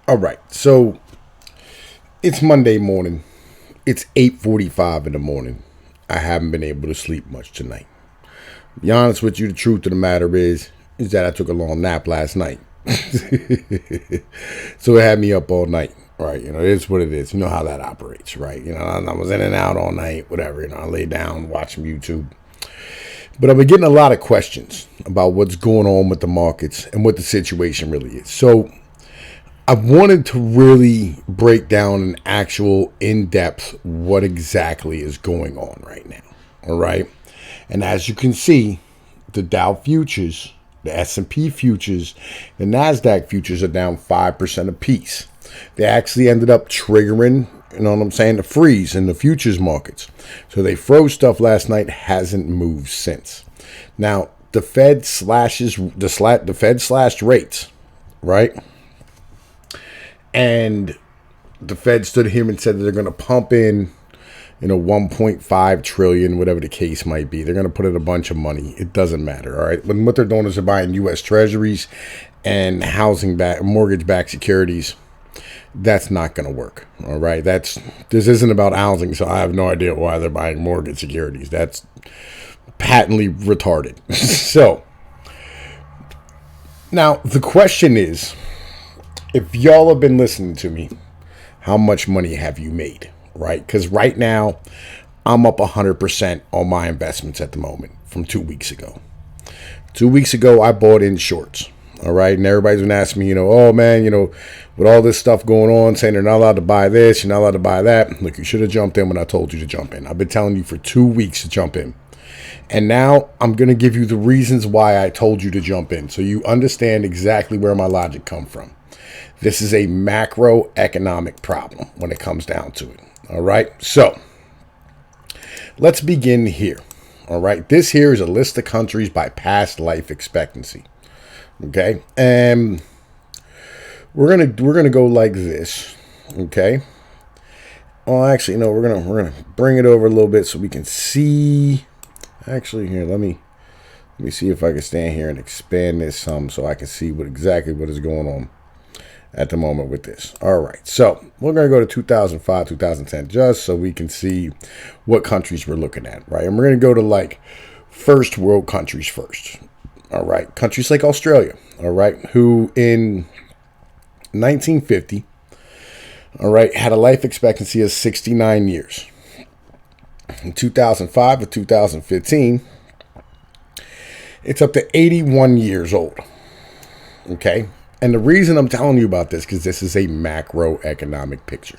All right, so it's Monday morning. It's 8:45 in the morning. I haven't been able to sleep much tonight. To be honest with you, the truth of the matter is that I took a long nap last night. So it had me up all night. Right, it is what it is. You know how that operates, right? I was in and out all night, whatever. I lay down, watching YouTube. But I've been getting a lot of questions about what's going on with the markets and what the situation really is. So I wanted to really break down an actual in-depth what exactly is going on right now. All right. And as you can see, the Dow futures, the S&P futures, the NASDAQ futures are down 5% apiece. They actually ended up triggering, the freeze in the futures markets. So they froze stuff last night, hasn't moved since. Now, the Fed slashed rates, right? And the Fed stood here and said that they're going to pump in, 1.5 trillion, whatever the case might be. They're going to put in a bunch of money. It doesn't matter. All right. But what they're doing is they're buying U.S. treasuries and mortgage-backed securities. That's not going to work. All right. This isn't about housing. So I have no idea why they're buying mortgage securities. That's patently retarded. So now the question is, if y'all have been listening to me, how much money have you made? Right? Because right now, I'm up 100% on my investments at the moment from 2 weeks ago. 2 weeks ago, I bought in shorts. All right. And everybody's been asking me, oh, man, with all this stuff going on, saying they're not allowed to buy this, you're not allowed to buy that. Look, you should have jumped in when I told you to jump in. I've been telling you for 2 weeks to jump in. And now I'm going to give you the reasons why I told you to jump in so you understand exactly where my logic come from. This is a macroeconomic problem when it comes down to it. All right. So let's begin here. All right. This here is a list of countries by past life expectancy. Okay. And we're gonna go like this. Okay. Well, actually, no, we're gonna bring it over a little bit so we can see. Actually, here, let me see if I can stand here and expand this some so I can see exactly what is going on at the moment with this. All right, so we're going to go to 2005, 2010, just so we can see what countries we're looking at, right? And we're going to go to first world countries first. All right, countries like Australia, all right, who in 1950, all right, had a life expectancy of 69 years. In 2005 or 2015, it's up to 81 years old. Okay. And the reason I'm telling you about this, because this is a macroeconomic picture.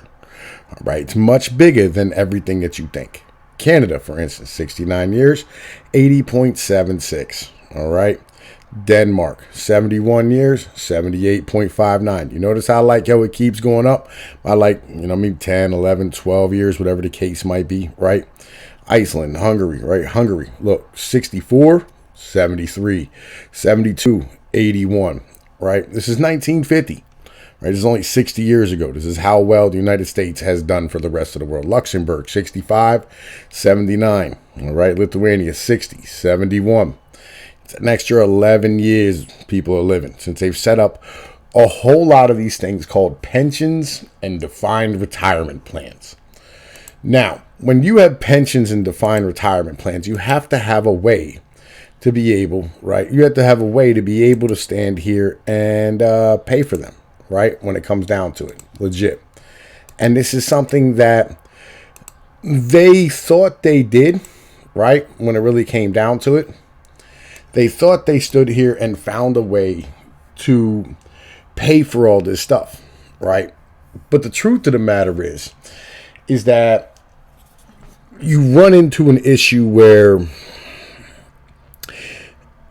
All right. It's much bigger than everything that you think. Canada, for instance, 69 years, 80.76. All right. Denmark, 71 years, 78.59. You notice how how it keeps going up by 10, 11, 12 years, whatever the case might be, right? Iceland, Hungary, right? Hungary, look, 64, 73, 72, 81, right? This is 1950, right? This is only 60 years ago. This is how well the United States has done for the rest of the world. Luxembourg, 65, 79, all right? Lithuania, 60, 71. It's an extra 11 years people are living since they've set up a whole lot of these things called pensions and defined retirement plans. Now, when you have pensions and defined retirement plans, you have to have a way to be able, right? You have to have a way to be able to stand here and pay for them, right? When it comes down to it, legit. And this is something that they thought they did, right? When it really came down to it. They thought they stood here and found a way to pay for all this stuff, right? But the truth of the matter is that you run into an issue where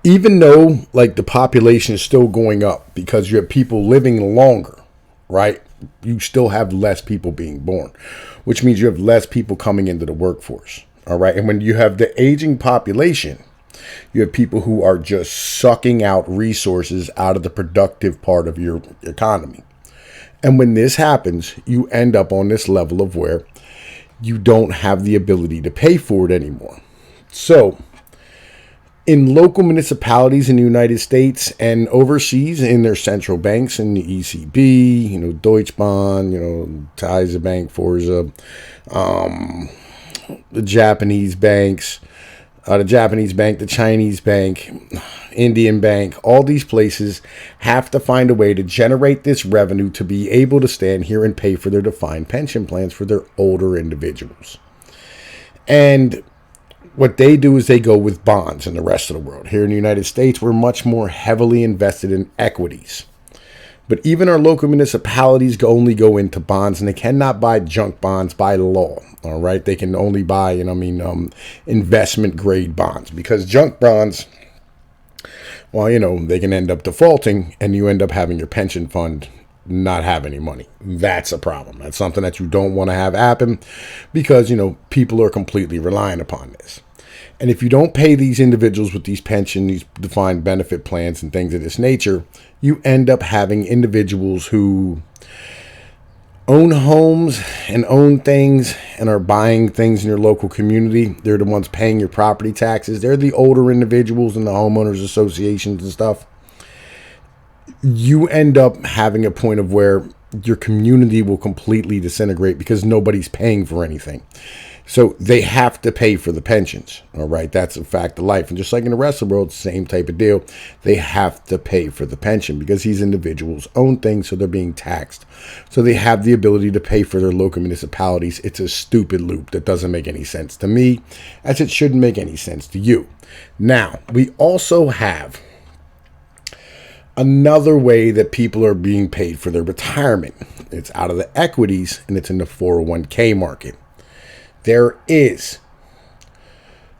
even though the population is still going up because you have people living longer, right? You still have less people being born, which means you have less people coming into the workforce, all right? And when you have the aging population, you have people who are just sucking out resources out of the productive part of your economy. And when this happens, you end up on this level of where you don't have the ability to pay for it anymore. So In local municipalities in the United States and overseas in their central banks, in the ECB, Deutsche Bank, Taisa Bank, Forza, the Japanese banks, the Chinese bank, Indian bank, all these places have to find a way to generate this revenue to be able to stand here and pay for their defined pension plans for their older individuals. And what they do is they go with bonds in the rest of the world. Here in the United States, we're much more heavily invested in equities. But even our local municipalities only go into bonds, and they cannot buy junk bonds by law. All right, they can only buy, investment grade bonds, because junk bonds, well, they can end up defaulting, and you end up having your pension fund not have any money. That's a problem. That's something that you don't want to have happen, because people are completely relying upon this. And if you don't pay these individuals with these these defined benefit plans and things of this nature, you end up having individuals who own homes and own things and are buying things in your local community. They're the ones paying your property taxes. They're the older individuals in the homeowners associations and stuff. You end up having a point of where your community will completely disintegrate because nobody's paying for anything. So they have to pay for the pensions. All right. That's a fact of life. And just like in the rest of the world, same type of deal. They have to pay for the pension because these individuals own things. So they're being taxed. So they have the ability to pay for their local municipalities. It's a stupid loop that doesn't make any sense to me, as it shouldn't make any sense to you. Now, we also have another way that people are being paid for their retirement. It's out of the equities, and it's in the 401k market. There is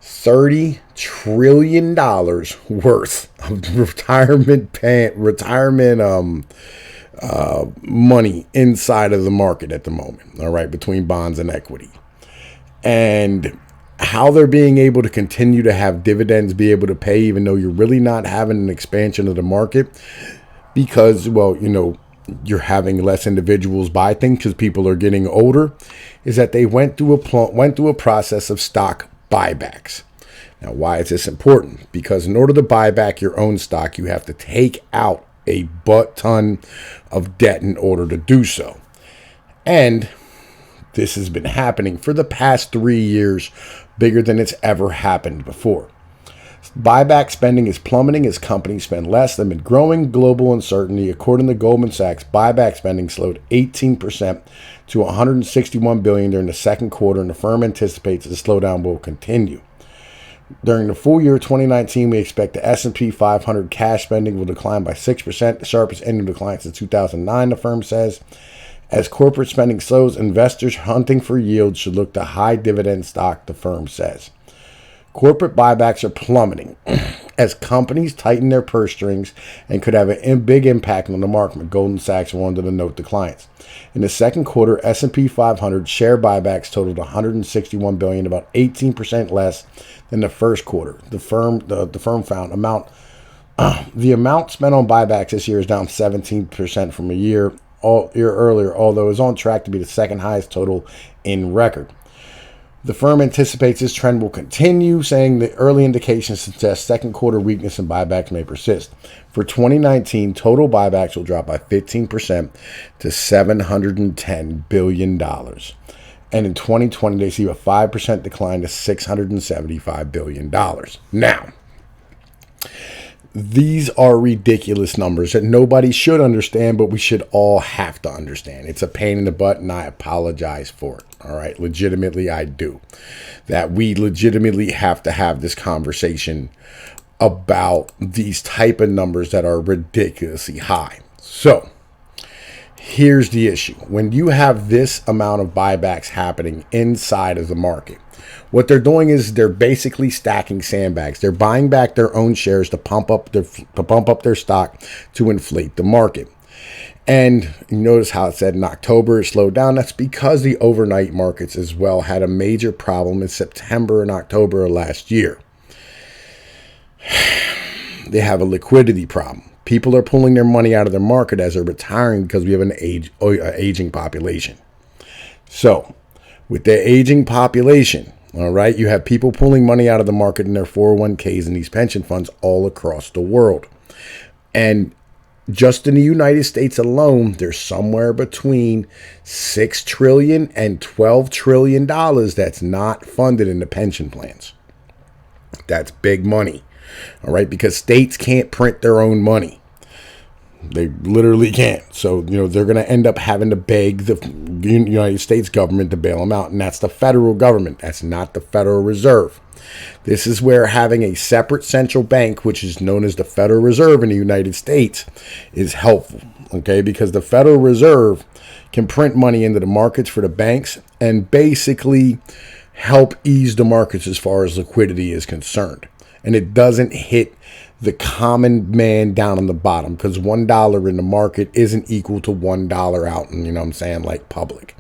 $30 trillion worth of retirement money inside of the market at the moment. All right, between bonds and equity. And how they're being able to continue to have dividends be able to pay, even though you're really not having an expansion of the market, because, you're having less individuals buy things because people are getting older, is that they went through a process of stock buybacks. Now, why is this important? Because in order to buy back your own stock, you have to take out a butt ton of debt in order to do so. And this has been happening for the past 3 years, bigger than it's ever happened before. Buyback spending is plummeting as companies spend less amid growing global uncertainty. According to Goldman Sachs, buyback spending slowed 18% to $161 billion during the second quarter, and the firm anticipates the slowdown will continue. During the full year 2019, we expect the S&P 500 cash spending will decline by 6%, the sharpest annual decline since 2009, the firm says. As corporate spending slows, investors hunting for yield should look to high dividend stock, the firm says. Corporate buybacks are plummeting as companies tighten their purse strings and could have a big impact on the market, Goldman Sachs wanted to note to clients. In the second quarter, S&P 500 share buybacks totaled $161 billion, about 18% less than the first quarter. The firm found the amount spent on buybacks this year is down 17% from a year earlier, although is on track to be the second highest total in record. The firm anticipates this trend will continue, saying the early indications suggest second quarter weakness in buybacks may persist. For 2019, total buybacks will drop by 15% to $710 billion. And in 2020, they see a 5% decline to $675 billion. Now, these are ridiculous numbers that nobody should understand, but we should all have to understand. It's a pain in the butt, and I apologize for it. All right, legitimately, I do. That we legitimately have to have this conversation about these type of numbers that are ridiculously high. So, here's the issue. When you have this amount of buybacks happening inside of the market, what they're doing is they're basically stacking sandbags. They're buying back their own shares to pump up their stock to inflate the market. And you notice how it said in October it slowed down. That's because the overnight markets as well had a major problem in September and October of last year. They have a liquidity problem. People are pulling their money out of their market as they're retiring because we have an aging population. So, with the aging population, All right. You have people pulling money out of the market in their 401ks and these pension funds all across the world. And just in the United States alone, there's somewhere between $6 trillion and $12 trillion that's not funded in the pension plans. That's big money. All right. Because states can't print their own money. They literally can't. So, they're going to end up having to beg the United States government to bail them out. And that's the federal government. That's not the Federal Reserve. This is where having a separate central bank, which is known as the Federal Reserve in the United States, is helpful. Okay, because the Federal Reserve can print money into the markets for the banks and basically help ease the markets as far as liquidity is concerned. And it doesn't hit the common man down on the bottom, because $1 in the market isn't equal to $1 out in, like public.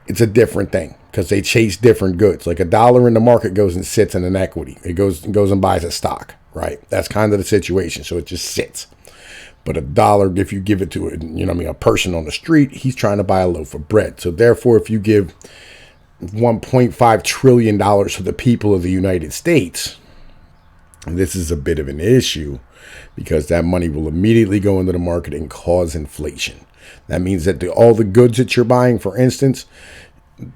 It's a different thing because they chase different goods. Like $1 in the market goes and sits in an equity. It goes and buys a stock, right? That's kind of the situation. So it just sits. But $1, if you give it to a person on the street, he's trying to buy a loaf of bread. So therefore, if you give $1.5 trillion to the people of the United States, this is a bit of an issue because that money will immediately go into the market and cause inflation. That means that all the goods that you're buying, for instance,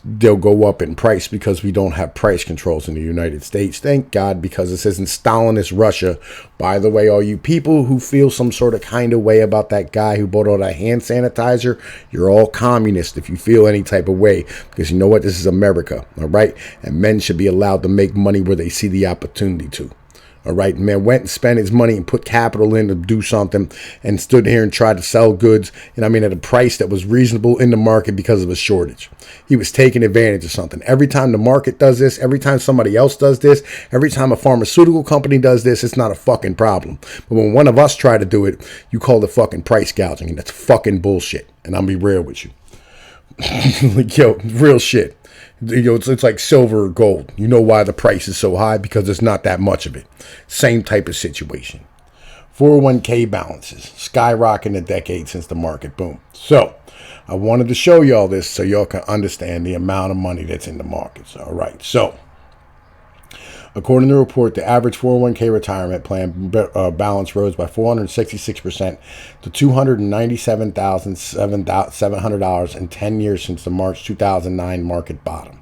they'll go up in price because we don't have price controls in the United States. Thank God, because this isn't Stalinist Russia. By the way, all you people who feel some sort of kind of way about that guy who bought all that hand sanitizer, you're all communist if you feel any type of way, because you know what? This is America, all right? And men should be allowed to make money where they see the opportunity to. All right, man went and spent his money and put capital in to do something and stood here and tried to sell goods, at a price that was reasonable in the market because of a shortage. He was taking advantage of something. Every time the market does this, every time somebody else does this, every time a pharmaceutical company does this, it's not a fucking problem. But when one of us try to do it, you call it fucking price gouging, and that's fucking bullshit. And I'll be real with you. Like, real shit. It's like silver or gold. You know why the price is so high? Because there's not that much of it. Same type of situation. 401k balances skyrocketing a decade since the market boom. So I wanted to show y'all this so y'all can understand the amount of money that's in the markets. All right. So according to the report, the average 401k retirement plan balance rose by 466% to $297,700 in 10 years since the March 2009 market bottom.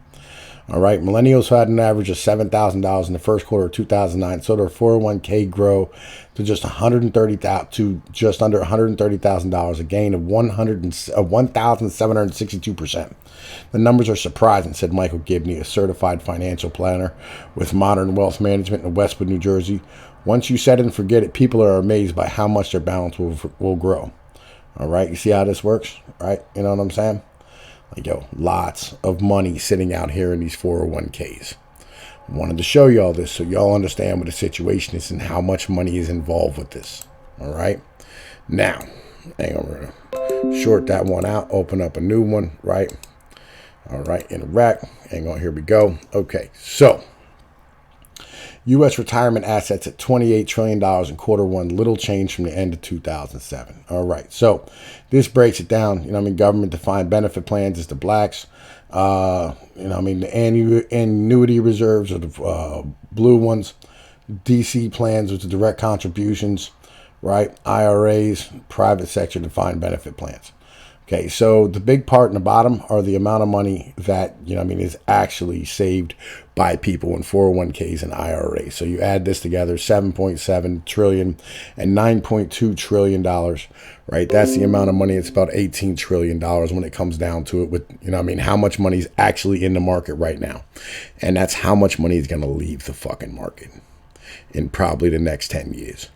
All right, millennials who had an average of $7,000 in the first quarter of 2009 saw their 401k grow to just under $130,000, a gain of 1,762%. The numbers are surprising, said Michael Gibney, a certified financial planner with Modern Wealth Management in Westwood, New Jersey. Once you set it and forget it, people are amazed by how much their balance will grow. All right, you see how this works, right? You know what I'm saying? Like, lots of money sitting out here in these 401ks. I wanted to show you all this so y'all understand what the situation is and how much money is involved with this. All right. Now, hang on, we're gonna short that one out, open up a new one, right? All right, in a rack. Hang on, here we go. Okay, so U.S. retirement assets at $28 trillion in quarter one, little change from the end of 2007. All right, so this breaks it down. Government defined benefit plans is the blacks. The annuity reserves are the blue ones. DC plans with the direct contributions, right? IRAs, private sector defined benefit plans. Okay, so the big part in the bottom are the amount of money that, is actually saved by people in 401ks and IRAs. So you add this together, $7.7 trillion and $9.2 trillion, right? That's the amount of money. It's about $18 trillion when it comes down to it with, how much money is actually in the market right now. And that's how much money is going to leave the fucking market in probably the next 10 years.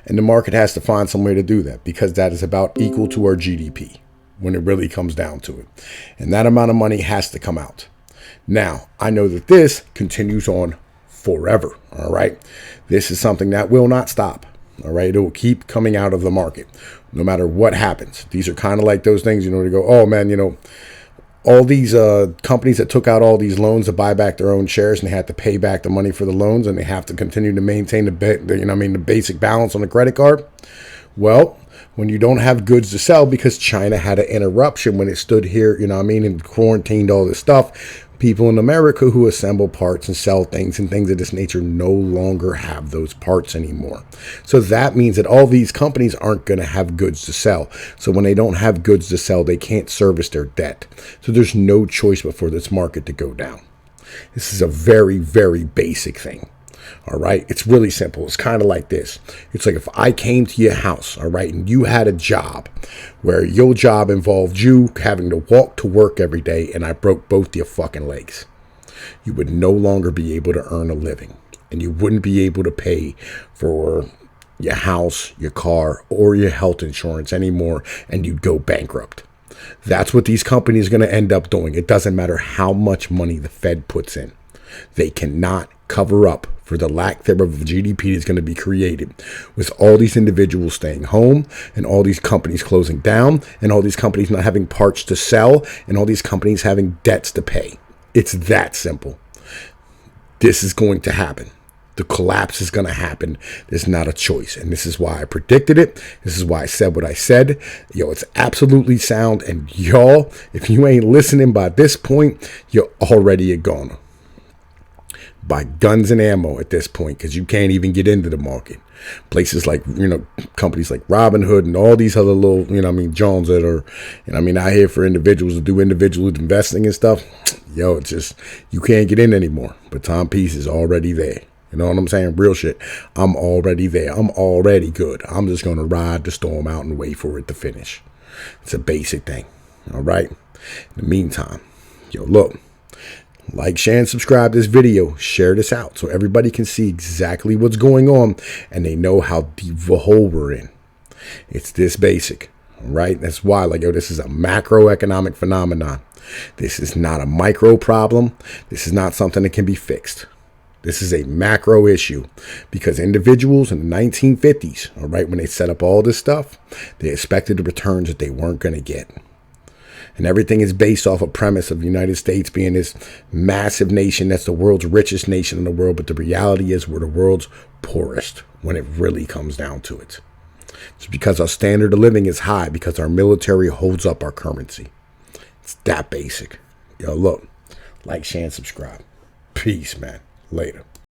And the market has to find some way to do that because that is about equal to our GDP. When it really comes down to it. And that amount of money has to come out. Now, I know that this continues on forever, all right? This is something that will not stop, all right? It will keep coming out of the market, no matter what happens. These are kind of like those things, to go, oh, man, all these companies that took out all these loans to buy back their own shares and they had to pay back the money for the loans and they have to continue to maintain the basic balance on the credit card. Well, when you don't have goods to sell because China had an interruption when it stood here, and quarantined all this stuff, People in America who assemble parts and sell things and things of this nature no longer have those parts anymore. So that means that all these companies aren't going to have goods to sell. So when they don't have goods to sell, they can't service their debt. So there's no choice but for this market to go down. This is a very, very basic thing. All right. It's really simple. It's kind of like this. It's like if I came to your house, all right, and you had a job where your job involved you having to walk to work every day and I broke both your fucking legs. You would no longer be able to earn a living and you wouldn't be able to pay for your house, your car, or your health insurance anymore, and you'd go bankrupt. That's what these companies are going to end up doing. It doesn't matter how much money the Fed puts in. They cannot cover up for the lack thereof of GDP that's going to be created with all these individuals staying home and all these companies closing down and all these companies not having parts to sell and all these companies having debts to pay. It's that simple. This is going to happen. The collapse is going to happen. There's not a choice. And this is why I predicted it. This is why I said what I said. Yo, it's absolutely sound. And y'all, if you ain't listening by this point, you're already a goner. Buy guns and ammo at this point because you can't even get into the market. Places like, companies like Robinhood and all these other little, Jones that are, out here for individuals to do individual investing and stuff. Yo, it's just, you can't get in anymore. But timepiece is already there. You know what I'm saying? Real shit. I'm already there. I'm already good. I'm just going to ride the storm out and wait for it to finish. It's a basic thing. All right. In the meantime, yo, look. Like, share, and subscribe this video. Share this out so everybody can see exactly what's going on and they know how deep of a hole we're in. It's this basic, all right? That's why, this is a macroeconomic phenomenon. This is not a micro problem. This is not something that can be fixed. This is a macro issue because individuals in the 1950s, all right, when they set up all this stuff, they expected the returns that they weren't going to get. And everything is based off a premise of the United States being this massive nation that's the world's richest nation in the world. But the reality is we're the world's poorest when it really comes down to it. It's because our standard of living is high because our military holds up our currency. It's that basic. Yo, look, like, share, and subscribe. Peace, man. Later.